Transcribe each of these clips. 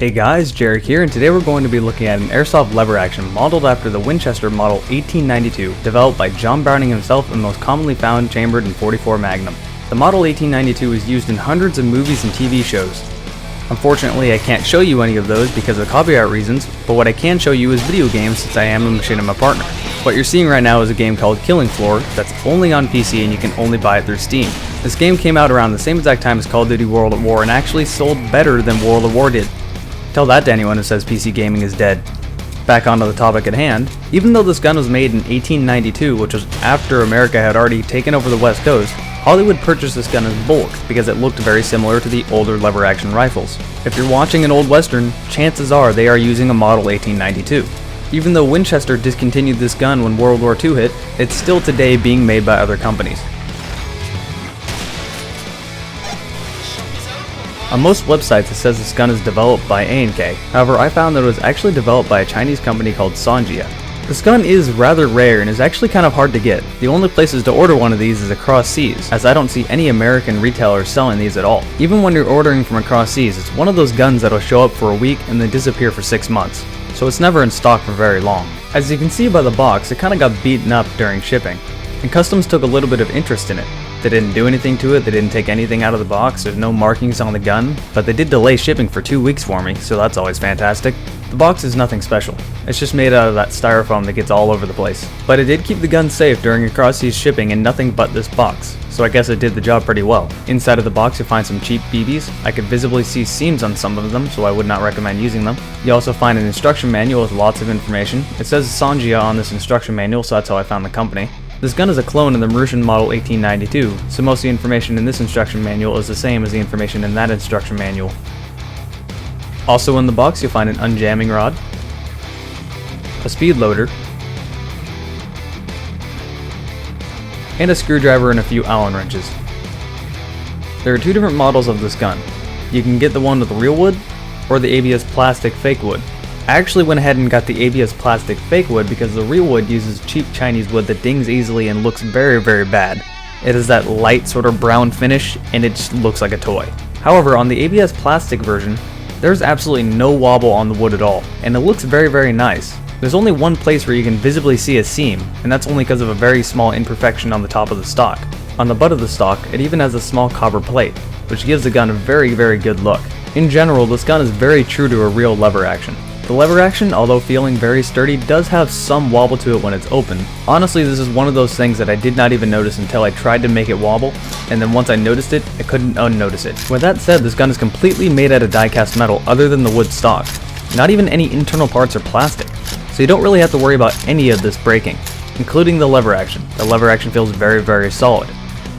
Hey guys, Jarek here, and today we're going to be looking at an airsoft lever action modeled after the Winchester Model 1892, developed by John Browning himself and most commonly found chambered in .44 Magnum. The Model 1892 is used in hundreds of movies and TV shows. Unfortunately, I can't show you any of those because of copyright reasons, but what I can show you is video games since I am a machinima partner. What you're seeing right now is a game called Killing Floor that's only on PC and you can only buy it through Steam. This game came out around the same exact time as Call of Duty World at War and actually sold better than World at War did. Tell that to anyone who says PC gaming is dead. Back onto the topic at hand, even though this gun was made in 1892, which was after America had already taken over the West Coast, Hollywood purchased this gun in bulk because it looked very similar to the older lever action rifles. If you're watching an old western, chances are they are using a Model 1892. Even though Winchester discontinued this gun when World War II hit, it's still today being made by other companies. On most websites it says this gun is developed by A&K, however I found that it was actually developed by a Chinese company called Sonjia. This gun is rather rare and is actually kind of hard to get. The only places to order one of these is across seas, as I don't see any American retailers selling these at all. Even when you're ordering from across seas, it's one of those guns that'll show up for a week and then disappear for 6 months, so it's never in stock for very long. As you can see by the box, it kinda got beaten up during shipping, and Customs took a little bit of interest in it. They didn't do anything to it, they didn't take anything out of the box, there's no markings on the gun, but they did delay shipping for 2 weeks for me, so that's always fantastic. The box is nothing special, it's just made out of that styrofoam that gets all over the place. But it did keep the gun safe during across-seas shipping and nothing but this box, so I guess it did the job pretty well. Inside of the box you'll find some cheap BBs. I could visibly see seams on some of them, so I would not recommend using them. You also find an instruction manual with lots of information. It says Sonjia on this instruction manual, so that's how I found the company. This gun is a clone of the Marussian Model 1892, so most of the information in this instruction manual is the same as the information in that instruction manual. Also in the box you'll find an unjamming rod, a speed loader, and a screwdriver and a few Allen wrenches. There are two different models of this gun. You can get the one with the real wood, or the ABS plastic fake wood. I actually went ahead and got the ABS plastic fake wood because the real wood uses cheap Chinese wood that dings easily and looks very bad. It is that light sort of brown finish and it just looks like a toy. However, on the ABS plastic version, there's absolutely no wobble on the wood at all, and it looks very nice. There's only one place where you can visibly see a seam, and that's only because of a very small imperfection on the top of the stock. On the butt of the stock, it even has a small copper plate, which gives the gun a very good look. In general, this gun is very true to a real lever action. The lever action, although feeling very sturdy, does have some wobble to it when it's open. Honestly, this is one of those things that I did not even notice until I tried to make it wobble, and then once I noticed it, I couldn't unnotice it. With that said, this gun is completely made out of die-cast metal other than the wood stock. Not even any internal parts are plastic, so you don't really have to worry about any of this breaking, including the lever action. The lever action feels very solid.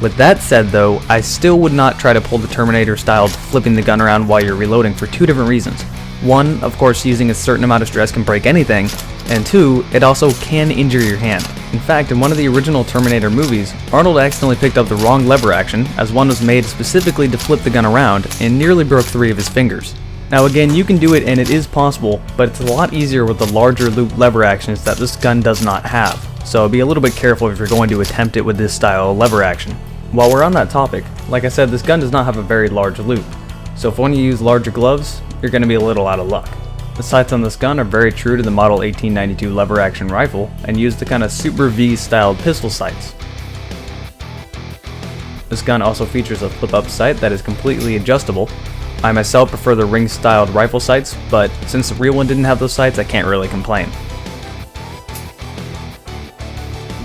With that said though, I still would not try to pull the Terminator style flipping the gun around while you're reloading for two different reasons. One, of course, using a certain amount of stress can break anything, and two, it also can injure your hand. In fact, in one of the original Terminator movies, Arnold accidentally picked up the wrong lever action, as one was made specifically to flip the gun around, and nearly broke 3 of his fingers. Now again, you can do it and it is possible, but it's a lot easier with the larger loop lever actions that this gun does not have, so be a little bit careful if you're going to attempt it with this style of lever action. While we're on that topic, like I said, this gun does not have a very large loop, so if when you use larger gloves, you're going to be a little out of luck. The sights on this gun are very true to the Model 1892 lever action rifle and use the kind of Super V styled pistol sights. This gun also features a flip up sight that is completely adjustable. I myself prefer the ring styled rifle sights, but since the real one didn't have those sights, I can't really complain.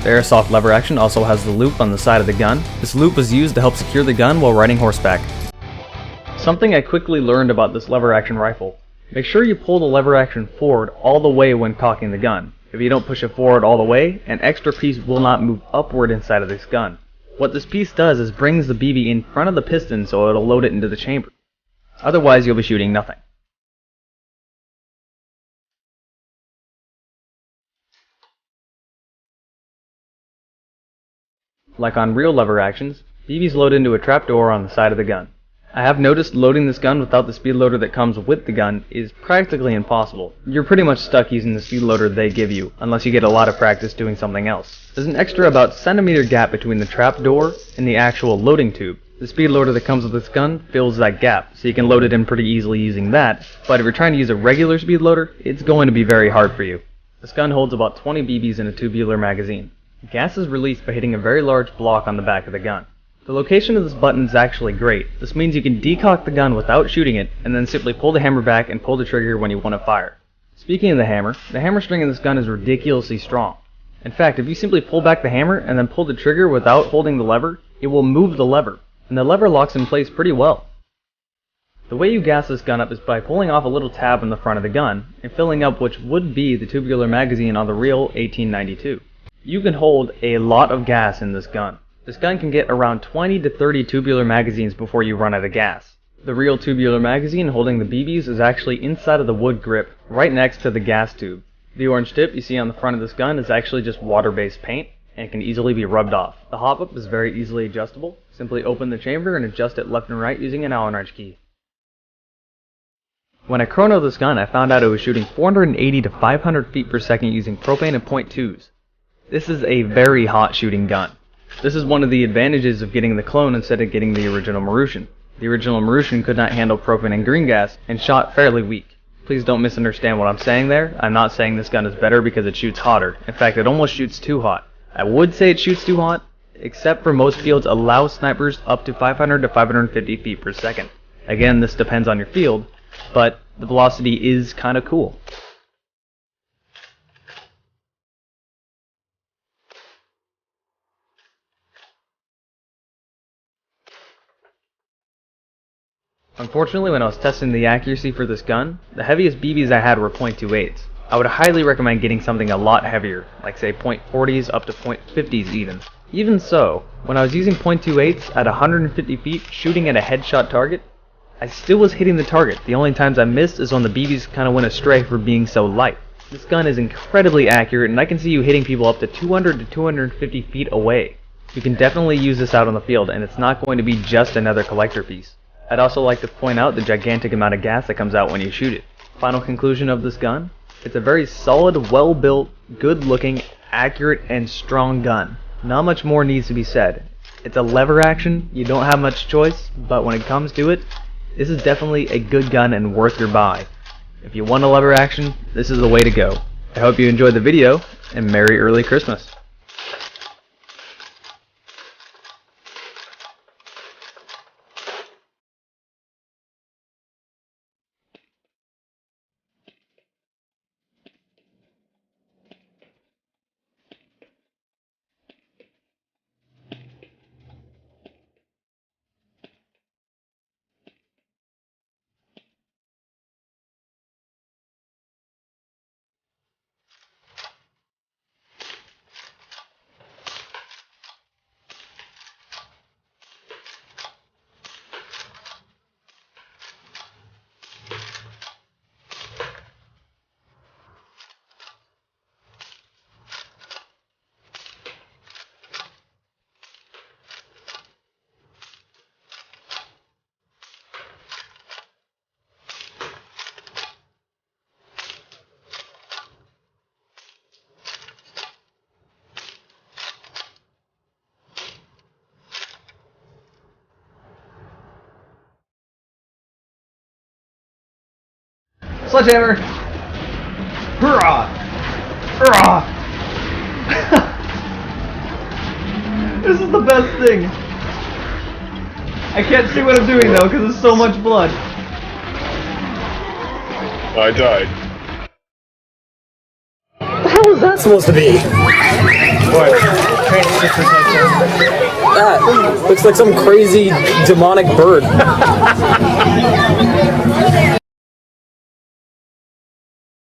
The airsoft lever action also has the loop on the side of the gun. This loop was used to help secure the gun while riding horseback. Something I quickly learned about this lever action rifle: make sure you pull the lever action forward all the way when cocking the gun. If you don't push it forward all the way, an extra piece will not move upward inside of this gun. What this piece does is brings the BB in front of the piston so it'll load it into the chamber. Otherwise you'll be shooting nothing. Like on real lever actions, BBs load into a trapdoor on the side of the gun. I have noticed loading this gun without the speed loader that comes with the gun is practically impossible. You're pretty much stuck using the speed loader they give you, unless you get a lot of practice doing something else. There's an extra about centimeter gap between the trap door and the actual loading tube, The speed loader that comes with this gun fills that gap, so you can load it in pretty easily using that, but if you're trying to use a regular speed loader, it's going to be very hard for you. This gun holds about 20 BBs in a tubular magazine. Gas is released by hitting a very large block on the back of the gun. The location of this button is actually great. This means you can decock the gun without shooting it, and then simply pull the hammer back and pull the trigger when you want to fire. Speaking of the hammer string in this gun is ridiculously strong. In fact, if you simply pull back the hammer and then pull the trigger without holding the lever, it will move the lever, and the lever locks in place pretty well. The way you gas this gun up is by pulling off a little tab on the front of the gun and filling up which would be the tubular magazine on the real 1892. You can hold a lot of gas in this gun. This gun can get around 20 to 30 tubular magazines before you run out of gas. The real tubular magazine holding the BBs is actually inside of the wood grip, right next to the gas tube. The orange tip you see on the front of this gun is actually just water-based paint, and it can easily be rubbed off. The hop-up is very easily adjustable. Simply open the chamber and adjust it left and right using an Allen wrench key. When I chronoed this gun, I found out it was shooting 480 to 500 feet per second using propane and .2s. This is a very hot shooting gun. This is one of the advantages of getting the clone instead of getting the original Marushan. The original Marushan could not handle propane and green gas and shot fairly weak. Please don't misunderstand what I'm saying there. I'm not saying this gun is better because it shoots hotter. In fact, it almost shoots too hot. I would say it shoots too hot, except for most fields allow snipers up to 500 to 550 feet per second. Again, this depends on your field, but the velocity is kinda cool. Unfortunately, when I was testing the accuracy for this gun, the heaviest BBs I had were .28s. I would highly recommend getting something a lot heavier, like say .40s up to .50s even. Even so, when I was using .28s at 150 feet shooting at a headshot target, I still was hitting the target. The only times I missed is when the BBs kinda went astray for being so light. This gun is incredibly accurate, and I can see you hitting people up to 200 to 250 feet away. You can definitely use this out on the field, and it's not going to be just another collector piece. I'd also like to point out the gigantic amount of gas that comes out when you shoot it. Final conclusion of this gun? It's a very solid, well-built, good-looking, accurate, and strong gun. Not much more needs to be said. It's a lever action, you don't have much choice, but when it comes to it, this is definitely a good gun and worth your buy. If you want a lever action, this is the way to go. I hope you enjoyed the video, and Merry Early Christmas. Sledgehammer! Hurrah! Hurrah! This is the best thing! I can't see what I'm doing though, because there's so much blood. I died. What the hell is that supposed to be? What? That looks like some crazy demonic bird.